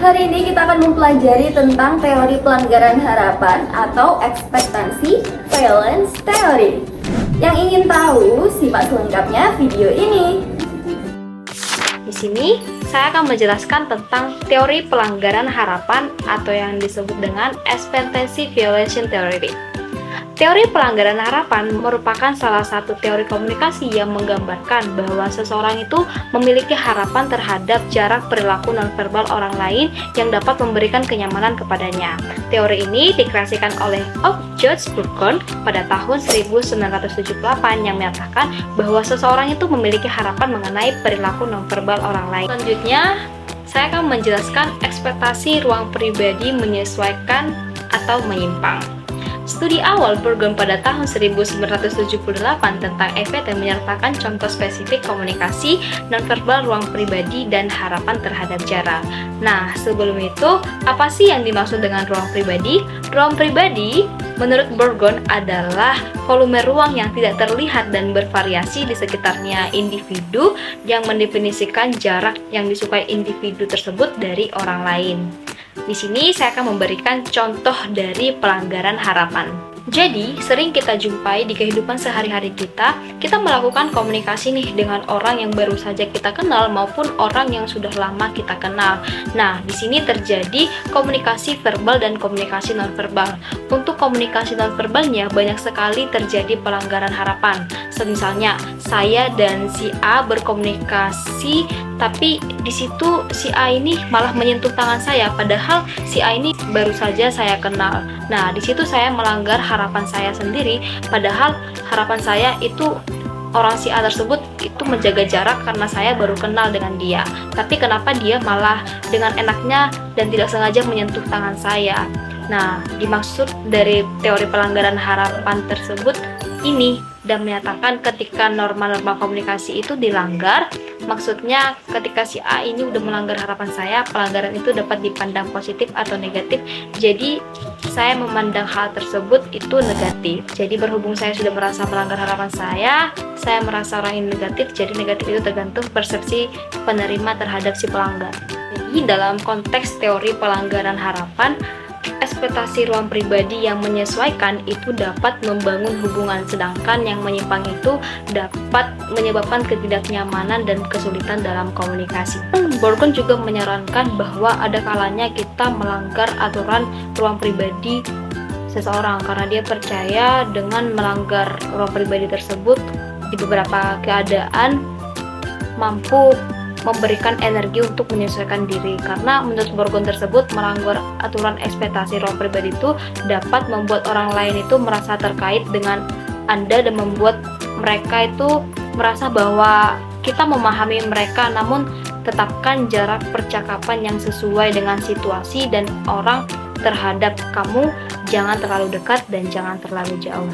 Hari ini kita akan mempelajari tentang teori pelanggaran harapan atau ekspektasi valence theory. Yang ingin tahu, simak selengkapnya video ini. Di sini, saya akan menjelaskan tentang teori pelanggaran harapan atau yang disebut dengan expectancy violation theory. Teori pelanggaran harapan merupakan salah satu teori komunikasi yang menggambarkan bahwa seseorang itu memiliki harapan terhadap jarak perilaku nonverbal orang lain yang dapat memberikan kenyamanan kepadanya. Teori ini dikreasikan oleh George Burgon pada tahun 1978 yang menyatakan bahwa seseorang itu memiliki harapan mengenai perilaku nonverbal orang lain. Selanjutnya, saya akan menjelaskan ekspektasi ruang pribadi menyesuaikan atau menyimpang. Studi awal Burgon pada tahun 1978 tentang EVT menyertakan contoh spesifik komunikasi nonverbal ruang pribadi dan harapan terhadap jarak. Nah, sebelum itu, apa sih yang dimaksud dengan ruang pribadi? Ruang pribadi, menurut Burgon, adalah volume ruang yang tidak terlihat dan bervariasi di sekitarnya individu yang mendefinisikan jarak yang disukai individu tersebut dari orang lain. Di sini saya akan memberikan contoh dari pelanggaran harapan. Jadi, sering kita jumpai di kehidupan sehari-hari kita melakukan komunikasi nih dengan orang yang baru saja kita kenal maupun orang yang sudah lama kita kenal. Nah, di sini terjadi komunikasi verbal dan komunikasi nonverbal. Untuk komunikasi nonverbalnya banyak sekali terjadi pelanggaran harapan. Misalnya, saya dan si A berkomunikasi, tapi di situ si A ini malah menyentuh tangan saya, padahal si A ini baru saja saya kenal. Nah, di situ saya melanggar harapan saya sendiri, padahal harapan saya itu orang si A tersebut itu menjaga jarak karena saya baru kenal dengan dia. Tapi kenapa dia malah dengan enaknya dan tidak sengaja menyentuh tangan saya? Nah, dimaksud dari teori pelanggaran harapan tersebut ini dan menyatakan ketika norma-norma komunikasi itu dilanggar, maksudnya ketika si A ini udah melanggar harapan saya, pelanggaran itu dapat dipandang positif atau negatif. Jadi saya memandang hal tersebut itu negatif. Jadi berhubung saya sudah merasa melanggar harapan saya merasa orang ini negatif. Jadi negatif itu tergantung persepsi penerima terhadap si pelanggar. Jadi dalam konteks teori pelanggaran harapan, ekspektasi ruang pribadi yang menyesuaikan itu dapat membangun hubungan, sedangkan yang menyimpang itu dapat menyebabkan ketidaknyamanan dan kesulitan dalam komunikasi. Burgon juga menyarankan bahwa ada kalanya kita melanggar aturan ruang pribadi seseorang karena dia percaya dengan melanggar ruang pribadi tersebut di beberapa keadaan mampu memberikan energi untuk menyesuaikan diri, karena menurut Burgon tersebut melanggar aturan ekspektasi ruang pribadi itu dapat membuat orang lain itu merasa terkait dengan Anda dan membuat mereka itu merasa bahwa kita memahami mereka, namun tetapkan jarak percakapan yang sesuai dengan situasi dan orang terhadap kamu, jangan terlalu dekat dan jangan terlalu jauh.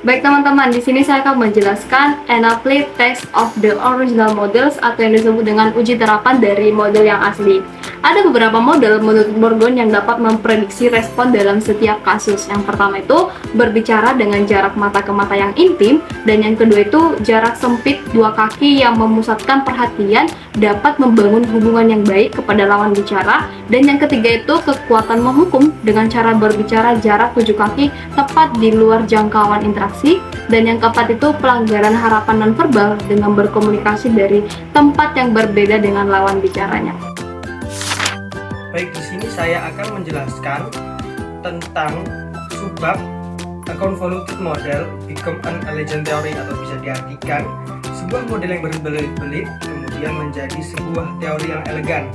Baik teman-teman, di sini saya akan menjelaskan analytic test of the original models atau yang disebut dengan uji terapan dari model yang asli. Ada beberapa model menurut Burgon yang dapat memprediksi respon dalam setiap kasus. Yang pertama itu berbicara dengan jarak mata ke mata yang intim, dan yang kedua itu jarak sempit dua kaki yang memusatkan perhatian dapat membangun hubungan yang baik kepada lawan bicara, dan yang ketiga itu kekuatan menghukum dengan cara berbicara jarak 7 kaki tepat di luar jangkauan interaksi, dan yang keempat itu pelanggaran harapan nonverbal dengan berkomunikasi dari tempat yang berbeda dengan lawan bicaranya. Baik, di sini saya akan menjelaskan tentang subbab a convoluted model become an elegant theory, atau bisa diartikan sebuah model yang berbelit-belit kemudian menjadi sebuah teori yang elegan.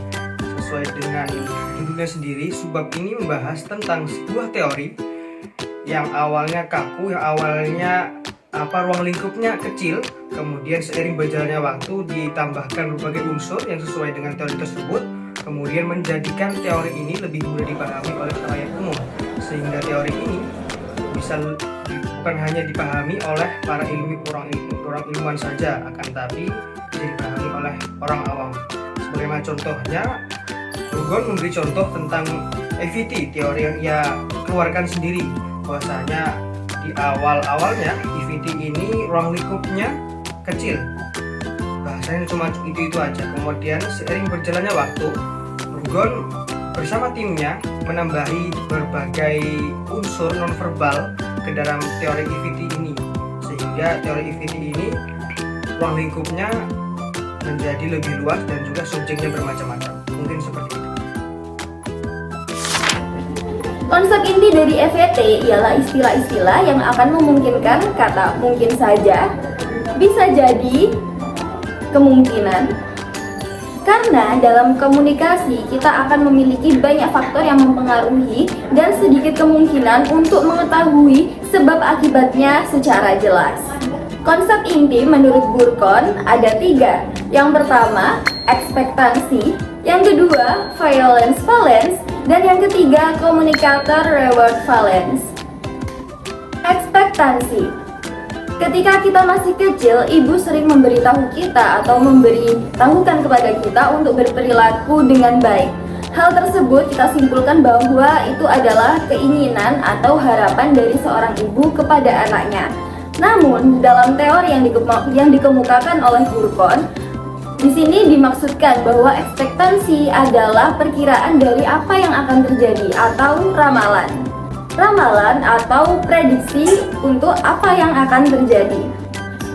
Sesuai dengan judulnya sendiri, subbab ini membahas tentang sebuah teori yang awalnya kaku, yang awalnya ruang lingkupnya kecil, kemudian seiring berjalannya waktu ditambahkan berbagai unsur yang sesuai dengan teori tersebut, kemudian menjadikan teori ini lebih mudah dipahami oleh khalayak umum, sehingga teori ini bisa bukan hanya dipahami oleh para orang ilmuwan saja, akan tapi bisa dipahami oleh orang awam. Sebagaimana contohnya, Burgon memberi contoh tentang EVT, teori yang ia keluarkan sendiri, bahwasanya di awalnya EVT ini ruang lingkupnya kecil, bahasanya cuma itu aja. Kemudian seiring berjalannya waktu, Gugon bersama timnya menambahi berbagai unsur nonverbal ke dalam teori EVT ini, sehingga teori EVT ini ruang lingkupnya menjadi lebih luas dan juga subjeknya bermacam-macam. Mungkin seperti itu. Konsep inti dari EVT ialah istilah-istilah yang akan memungkinkan kata mungkin saja, bisa jadi, kemungkinan. Karena dalam komunikasi kita akan memiliki banyak faktor yang mempengaruhi dan sedikit kemungkinan untuk mengetahui sebab akibatnya secara jelas. Konsep inti menurut Burkon ada 3. Yang pertama, ekspektansi. Yang kedua, violence valence. Dan yang ketiga, komunikator reward valence. Ekspektansi. Ketika kita masih kecil, ibu sering memberitahu kita atau memberitahukan kepada kita untuk berperilaku dengan baik. Hal tersebut kita simpulkan bahwa itu adalah keinginan atau harapan dari seorang ibu kepada anaknya. Namun, dalam teori yang dikemukakan oleh Burkon, di sini dimaksudkan bahwa ekspektansi adalah perkiraan dari apa yang akan terjadi atau ramalan. Ramalan atau prediksi untuk apa yang akan terjadi.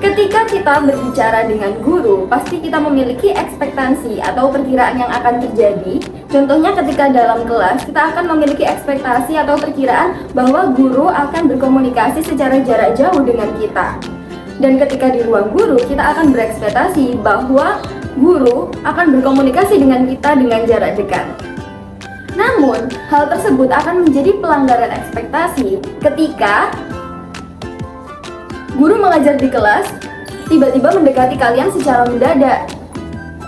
Ketika kita berbicara dengan guru, pasti kita memiliki ekspektasi atau perkiraan yang akan terjadi. Contohnya ketika dalam kelas, kita akan memiliki ekspektasi atau perkiraan bahwa guru akan berkomunikasi secara jarak jauh dengan kita. Dan ketika di ruang guru, kita akan berekspektasi bahwa guru akan berkomunikasi dengan kita dengan jarak dekat. Namun, hal tersebut akan menjadi pelanggaran ekspektasi ketika guru mengajar di kelas, tiba-tiba mendekati kalian secara mendadak.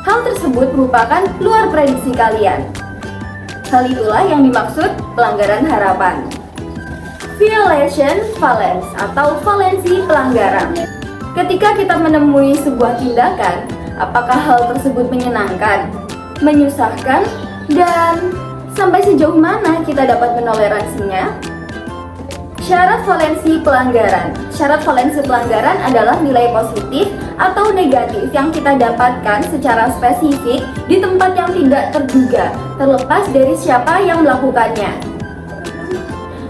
Hal tersebut merupakan luar prediksi kalian. Hal itulah yang dimaksud pelanggaran harapan. Violation valence atau valensi pelanggaran. Ketika kita menemui sebuah tindakan, apakah hal tersebut menyenangkan, menyusahkan, dan sampai sejauh mana kita dapat menoleransinya? Syarat valensi pelanggaran. Syarat valensi pelanggaran adalah nilai positif atau negatif yang kita dapatkan secara spesifik di tempat yang tidak terduga, terlepas dari siapa yang melakukannya.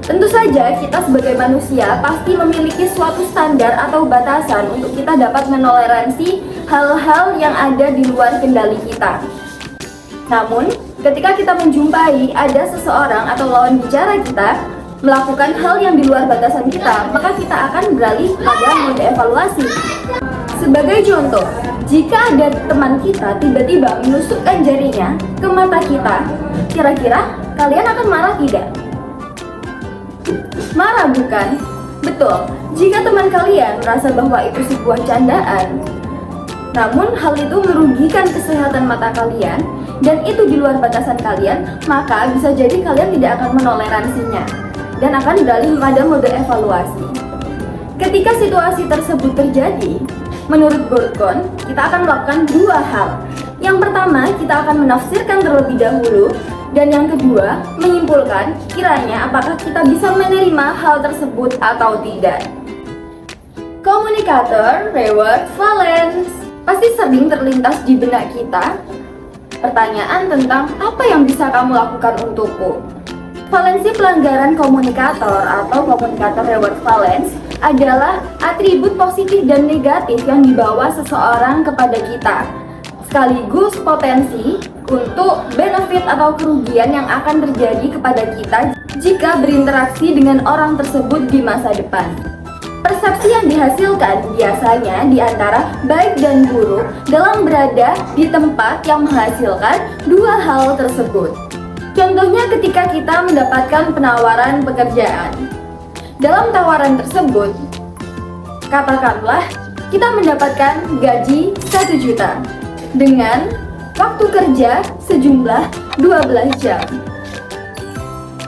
Tentu saja kita sebagai manusia pasti memiliki suatu standar atau batasan untuk kita dapat menoleransi hal-hal yang ada di luar kendali kita. Namun, ketika kita menjumpai ada seseorang atau lawan bicara kita melakukan hal yang di luar batasan kita, maka kita akan beralih pada mode evaluasi. Sebagai contoh, jika ada teman kita tiba-tiba menusukkan jarinya ke mata kita, kira-kira kalian akan marah tidak? Marah bukan? Betul, jika teman kalian merasa bahwa itu sebuah candaan, namun hal itu merugikan kesehatan mata kalian dan itu di luar batasan kalian, maka bisa jadi kalian tidak akan menoleransinya dan akan beralih pada mode evaluasi. Ketika situasi tersebut terjadi, menurut Burkon, kita akan melakukan 2 hal. Yang pertama, kita akan menafsirkan terlebih dahulu, dan yang kedua, menyimpulkan kiranya apakah kita bisa menerima hal tersebut atau tidak. Komunikator reward valence. Pasti sering terlintas di benak kita pertanyaan tentang apa yang bisa kamu lakukan untukku. Valensi pelanggaran komunikator atau komunikator reward valence adalah atribut positif dan negatif yang dibawa seseorang kepada kita, sekaligus potensi untuk benefit atau kerugian yang akan terjadi kepada kita jika berinteraksi dengan orang tersebut di masa depan. Persepsi yang dihasilkan biasanya di antara baik dan buruk dalam berada di tempat yang menghasilkan 2 hal tersebut. Contohnya ketika kita mendapatkan penawaran pekerjaan. Dalam tawaran tersebut, katakanlah kita mendapatkan gaji 1 juta dengan waktu kerja sejumlah 12 jam.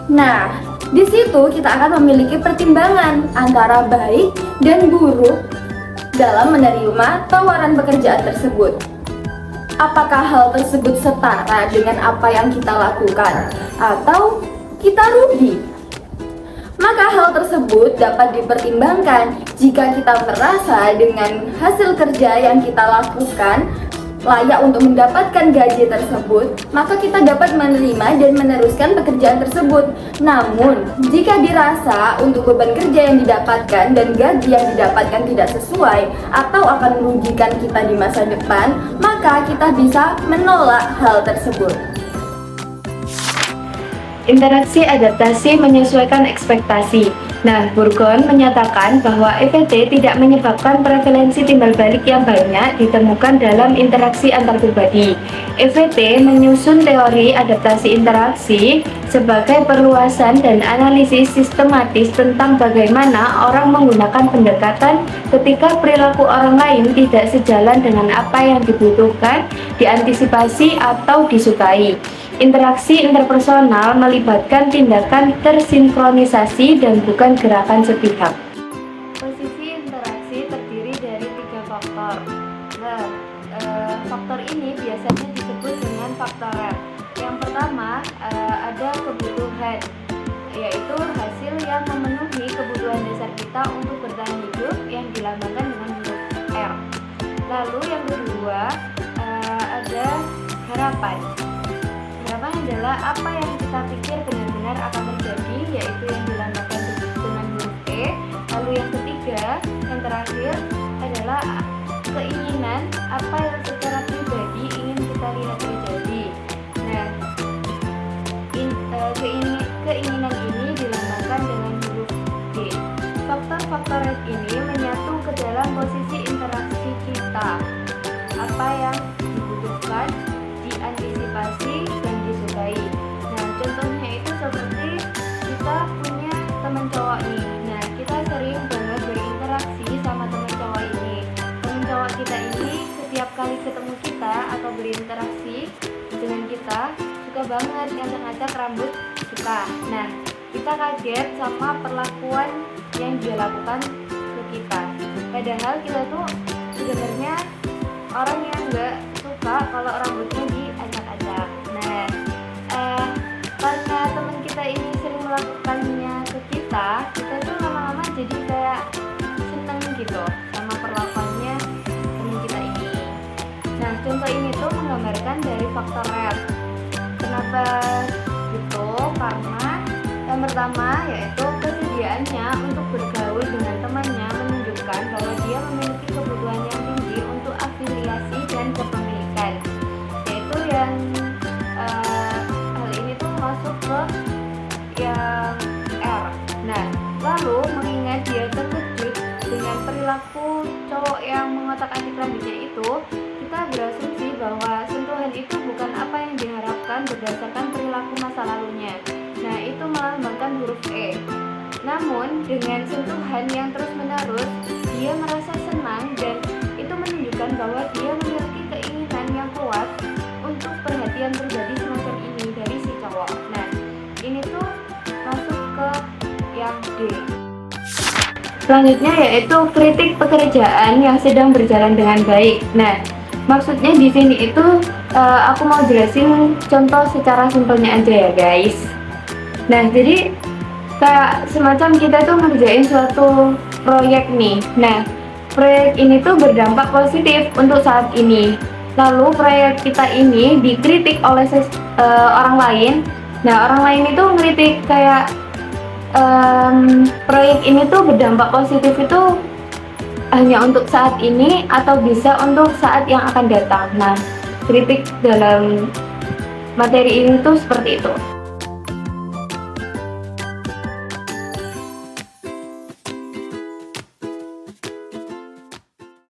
Nah, di situ kita akan memiliki pertimbangan antara baik dan buruk dalam menerima tawaran pekerjaan tersebut. Apakah hal tersebut setara dengan apa yang kita lakukan atau kita rugi? Maka hal tersebut dapat dipertimbangkan jika kita merasa dengan hasil kerja yang kita lakukan layak untuk mendapatkan gaji tersebut, maka kita dapat menerima dan meneruskan pekerjaan tersebut. Namun, jika dirasa untuk beban kerja yang didapatkan dan gaji yang didapatkan tidak sesuai atau akan merugikan kita di masa depan, maka kita bisa menolak hal tersebut. Interaksi adaptasi menyesuaikan ekspektasi. Nah, Burgon menyatakan bahwa EVT tidak menyebabkan prevalensi timbal balik yang banyak ditemukan dalam interaksi antar pribadi. EVT menyusun teori adaptasi interaksi sebagai perluasan dan analisis sistematis tentang bagaimana orang menggunakan pendekatan ketika perilaku orang lain tidak sejalan dengan apa yang dibutuhkan, diantisipasi, atau disukai. Interaksi interpersonal melibatkan tindakan tersinkronisasi dan bukan gerakan sepihak. Posisi interaksi terdiri dari 3 faktor. Nah, faktor ini biasanya disebut dengan faktor REP. Yang pertama ada kebutuhan, yaitu hasil yang memenuhi kebutuhan dasar kita untuk bertahan hidup yang dilambangkan dengan huruf R. Lalu yang kedua ada harapan. Harapan adalah apa yang kita pikir benar-benar akan terjadi, yaitu yang dilambangkan dengan huruf E. Lalu yang ketiga, yang terakhir adalah keinginan, apa yang secara pribadi ingin kita lihat terjadi. Nah, keinginan ini dilambangkan dengan huruf D. Faktor-faktor ini menyatu ke dalam posisi interaksi kita, apa yang dibutuhkan, diantisipasi, dan disukai. Nah, contohnya itu seperti kita punya teman cowok nih. Nah, kita sering banget berinteraksi sama teman cowok ini. Teman cowok kita ini setiap kali ketemu kita atau berinteraksi dengan kita suka banget ngacak-ngacak rambut kita. Nah, kita kaget sama perlakuan yang dia lakukan ke kita. Padahal kita tuh sebenarnya orang yang nggak suka kalau rambutnya diacak-acak. Nah, karena teman kita ini sering melakukannya ke kita tuh lama-lama jadi kayak seneng gitu sama perlakuannya teman kita ini. Nah, contoh ini tuh menggambarkan dari faktor REP. Kenapa gitu? Karena yang pertama yaitu kesediaannya untuk bergaul dengan temannya menunjukkan bahwa dia memiliki kebutuhan yang tinggi untuk afiliasi dan kepemilikan, yaitu yang hal ini tuh masuk ke yang R. Nah, lalu mengingat dia terkejut dengan perilaku cowok yang mengotak-atik rambutnya itu, kita berasumsi bahwa sentuhan itu bukan apa yang diharapkan berdasarkan perilaku masa lalunya. Nah, itu melambangkan huruf E. Namun, dengan sentuhan yang terus-menerus, dia merasa senang dan itu menunjukkan bahwa dia memiliki keinginan yang kuat untuk perhatian pribadi semacam ini dari si cowok. Nah, ini tuh masuk ke yang D. Selanjutnya yaitu kritik pekerjaan yang sedang berjalan dengan baik. Nah, maksudnya di sini itu aku mau jelasin contoh secara simpelnya aja ya guys. Nah, jadi kayak semacam kita tuh ngerjain suatu proyek nih. Nah, proyek ini tuh berdampak positif untuk saat ini. Lalu proyek kita ini dikritik oleh orang lain. Nah, orang lain itu ngeritik kayak proyek ini tuh berdampak positif itu hanya untuk saat ini atau bisa untuk saat yang akan datang. Nah, kritik dalam materi ini tuh seperti itu.